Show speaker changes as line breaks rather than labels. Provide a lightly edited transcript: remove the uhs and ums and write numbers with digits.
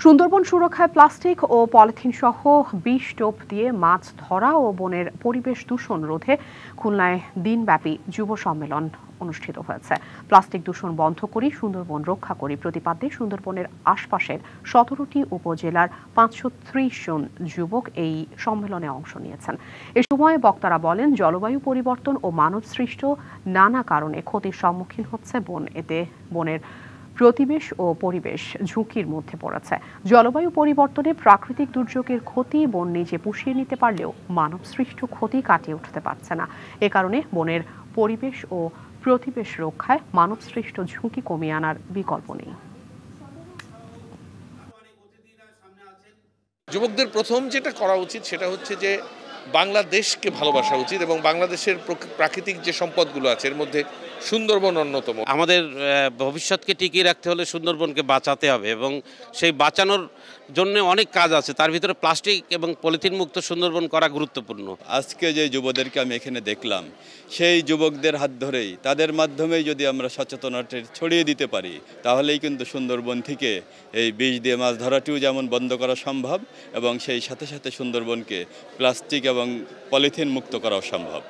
সুন্দরবন সুরক্ষায় প্লাস্টিক ও পলিথিন সহ বিষ টোপ দিয়ে মাছ ধরা ও বনের পরিবেশ দূষণ রোধে খুলনায় দিনব্যাপী যুব সম্মেলন অনুষ্ঠিত হয়েছে। প্লাস্টিক দূষণ বন্ধ করি, সুন্দরবন রক্ষা করি প্রতিপাদ্যে সুন্দরবনের আশপাশের 17টি উপজেলার 530 জন যুবক এই সম্মেলনে অংশ নিয়েছেন। এ সময় বক্তারা বলেন, জলবায়ু পরিবর্তন ও মানবসৃষ্ট নানা কারণে ক্ষতির সম্মুখীন হচ্ছে বন। এতে বনের প্রতিবেশ ও পরিবেশ ঝুঁকির মধ্যে পড়েছে। জলবায়ু পরিবর্তনে প্রাকৃতিক দুর্যোগের ক্ষতি বন নিজে পুষিয়ে নিতে পারলেও মানবসৃষ্ট ক্ষতি কাটিয়ে উঠতে পারছে না। এ কারণে বনের পরিবেশ ও প্রতিবেশ রক্ষায় মানবসৃষ্ট ঝুঁকি কমিয়ে আনার বিকল্প নেই।
যুবকদের প্রথম যেটা করা উচিত সেটা হচ্ছে যে বাংলাদেশকে ভালোবাসা উচিত এবং বাংলাদেশের প্রাকৃতিক যে সম্পদগুলো আছে এর মধ্যে সুন্দরবন অন্যতম।
আমাদের ভবিষ্যৎকে টিকিয়ে রাখতে হলে সুন্দরবনকে বাঁচাতে হবে এবং সেই বাঁচানোর জন্য অনেক কাজ আছে, তার ভিতরে প্লাস্টিক এবং পলিথিন মুক্ত সুন্দরবন করা গুরুত্বপূর্ণ।
আজকে যে যুবদেরকে আমি এখানে দেখলাম, সেই যুবকদের হাত ধরেই, তাদের মাধ্যমেই যদি আমরা সচেতনতা ছড়িয়ে দিতে পারি, তাহলেই কিন্তু সুন্দরবন থেকে এই বিষ দিয়ে মাছ ধরাটিও যেমন বন্ধ করা সম্ভব এবং সেই সাথে সাথে সুন্দরবনকে প্লাস্টিক এবং পলিথিন মুক্ত করাও সম্ভব।